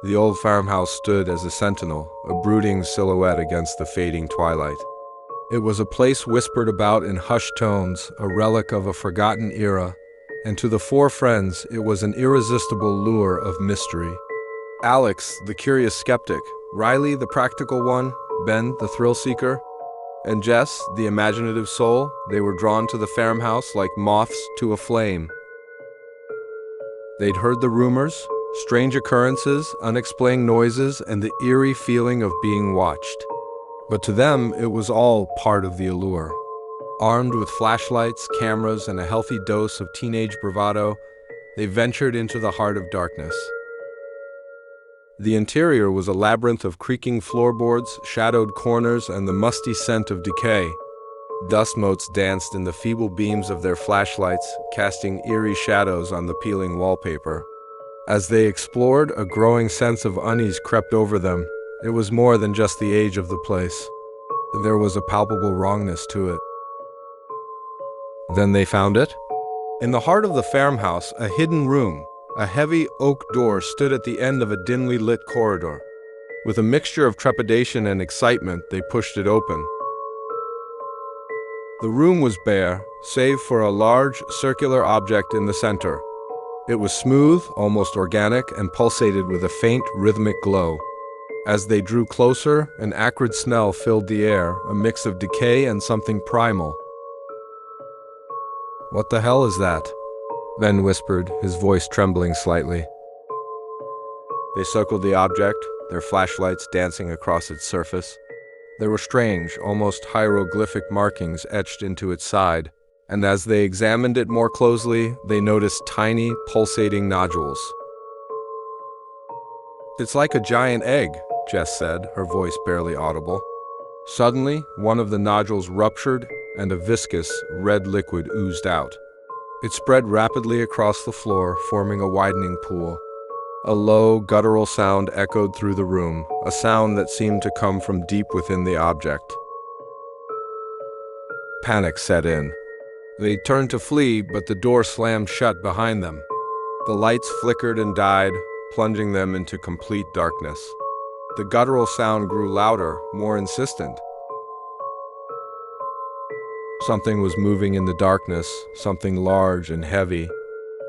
The old farmhouse stood as a sentinel, a brooding silhouette against the fading twilight. It was a place whispered about in hushed tones, a relic of a forgotten era, and to the four friends it was an irresistible lure of mystery. Alex, the curious skeptic, Riley, the practical one, Ben, the thrill-seeker, and Jess, the imaginative soul, they were drawn to the farmhouse like moths to a flame. They'd heard the rumors, strange occurrences, unexplained noises, and the eerie feeling of being watched. But to them, it was all part of the allure. Armed with flashlights, cameras, and a healthy dose of teenage bravado, they ventured into the heart of darkness. The interior was a labyrinth of creaking floorboards, shadowed corners, and the musty scent of decay. Dust motes danced in the feeble beams of their flashlights, casting eerie shadows on the peeling wallpaper. As they explored, a growing sense of unease crept over them. It was more than just the age of the place. There was a palpable wrongness to it. Then they found it. In the heart of the farmhouse, a hidden room, a heavy oak door stood at the end of a dimly lit corridor. With a mixture of trepidation and excitement, they pushed it open. The room was bare, save for a large, circular object in the center. It was smooth, almost organic, and pulsated with a faint, rhythmic glow. As they drew closer, an acrid smell filled the air, a mix of decay and something primal. "What the hell is that?" Ben whispered, his voice trembling slightly. They circled the object, their flashlights dancing across its surface. There were strange, almost hieroglyphic markings etched into its side, and as they examined it more closely, they noticed tiny, pulsating nodules. "It's like a giant egg," Jess said, her voice barely audible. Suddenly, one of the nodules ruptured, and a viscous, red liquid oozed out. It spread rapidly across the floor, forming a widening pool. A low, guttural sound echoed through the room, a sound that seemed to come from deep within the object. Panic set in. They turned to flee, but the door slammed shut behind them. The lights flickered and died, plunging them into complete darkness. The guttural sound grew louder, more insistent. Something was moving in the darkness, something large and heavy.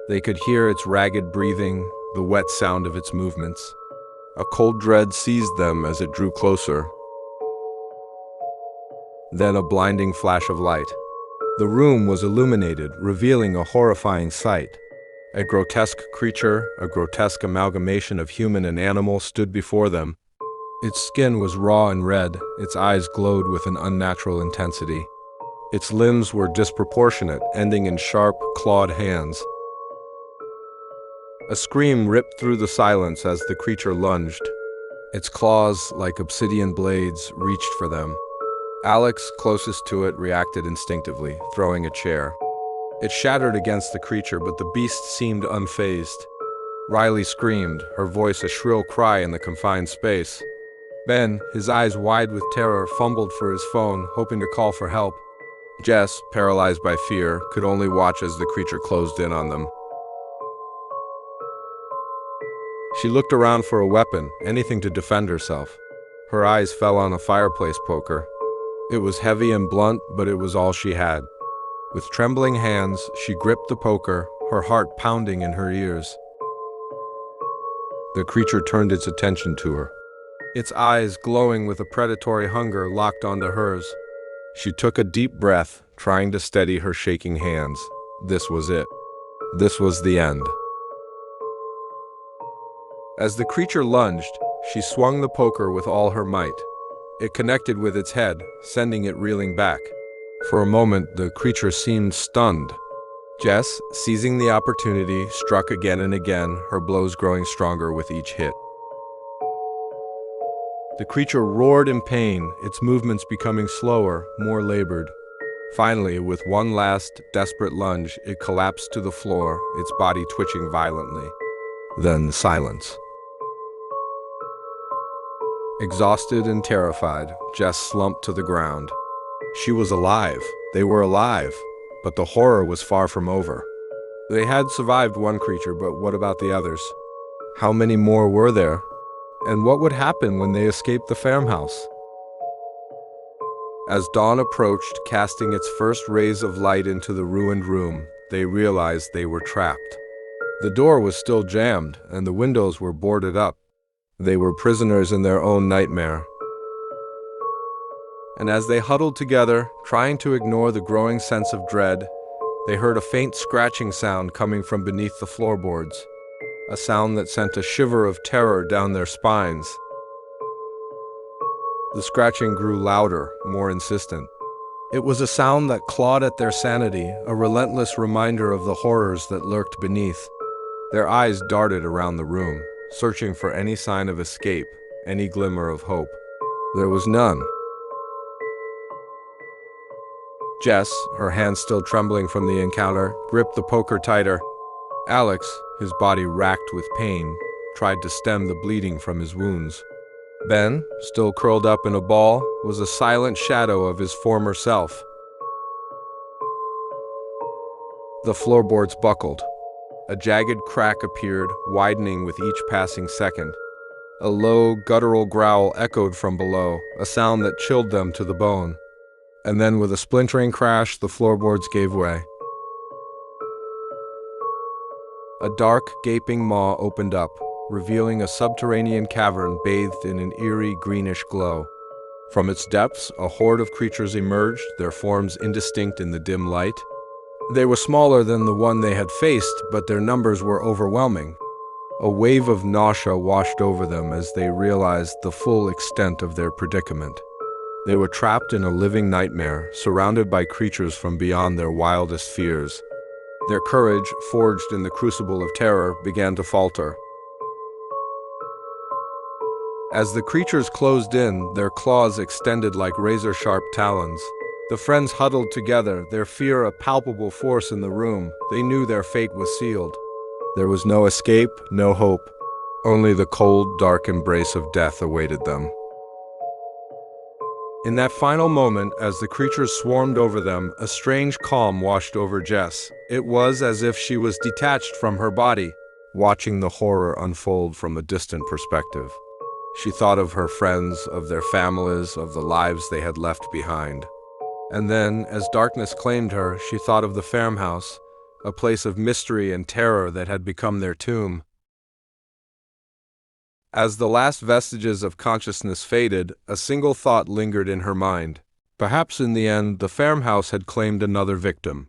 They could hear its ragged breathing, the wet sound of its movements. A cold dread seized them as it drew closer. Then a blinding flash of light. The room was illuminated, revealing a horrifying sight. A grotesque creature, a grotesque amalgamation of human and animal, stood before them. Its skin was raw and red, its eyes glowed with an unnatural intensity. Its limbs were disproportionate, ending in sharp, clawed hands. A scream ripped through the silence as the creature lunged. Its claws, like obsidian blades, reached for them. Alex, closest to it, reacted instinctively, throwing a chair. It shattered against the creature, but the beast seemed unfazed. Riley screamed, her voice a shrill cry in the confined space. Ben, his eyes wide with terror, fumbled for his phone, hoping to call for help. Jess, paralyzed by fear, could only watch as the creature closed in on them. She looked around for a weapon, anything to defend herself. Her eyes fell on a fireplace poker. It was heavy and blunt, but it was all she had. With trembling hands, she gripped the poker, her heart pounding in her ears. The creature turned its attention to her. Its eyes, glowing with a predatory hunger, locked onto hers. She took a deep breath, trying to steady her shaking hands. This was it. This was the end. As the creature lunged, she swung the poker with all her might. It connected with its head, sending it reeling back. For a moment, the creature seemed stunned. Jess, seizing the opportunity, struck again and again, her blows growing stronger with each hit. The creature roared in pain, its movements becoming slower, more labored. Finally, with one last, desperate lunge, it collapsed to the floor, its body twitching violently. Then silence. Exhausted and terrified, Jess slumped to the ground. She was alive. They were alive. But the horror was far from over. They had survived one creature, but what about the others? How many more were there? And what would happen when they escaped the farmhouse? As dawn approached, casting its first rays of light into the ruined room, they realized they were trapped. The door was still jammed, and the windows were boarded up. They were prisoners in their own nightmare. And as they huddled together, trying to ignore the growing sense of dread, they heard a faint scratching sound coming from beneath the floorboards, a sound that sent a shiver of terror down their spines. The scratching grew louder, more insistent. It was a sound that clawed at their sanity, a relentless reminder of the horrors that lurked beneath. Their eyes darted around the room, searching for any sign of escape, any glimmer of hope. There was none. Jess, her hands still trembling from the encounter, gripped the poker tighter. Alex, his body racked with pain, tried to stem the bleeding from his wounds. Ben, still curled up in a ball, was a silent shadow of his former self. The floorboards buckled. A jagged crack appeared, widening with each passing second. A low, guttural growl echoed from below, a sound that chilled them to the bone. And then with a splintering crash, the floorboards gave way. A dark, gaping maw opened up, revealing a subterranean cavern bathed in an eerie greenish glow. From its depths, a horde of creatures emerged, their forms indistinct in the dim light. They were smaller than the one they had faced, but their numbers were overwhelming. A wave of nausea washed over them as they realized the full extent of their predicament. They were trapped in a living nightmare, surrounded by creatures from beyond their wildest fears. Their courage, forged in the crucible of terror, began to falter. As the creatures closed in, their claws extended like razor-sharp talons. The friends huddled together, their fear a palpable force in the room. They knew their fate was sealed. There was no escape, no hope. Only the cold, dark embrace of death awaited them. In that final moment, as the creatures swarmed over them, a strange calm washed over Jess. It was as if she was detached from her body, watching the horror unfold from a distant perspective. She thought of her friends, of their families, of the lives they had left behind. And then, as darkness claimed her, she thought of the farmhouse, a place of mystery and terror that had become their tomb. As the last vestiges of consciousness faded, a single thought lingered in her mind. Perhaps in the end, the farmhouse had claimed another victim.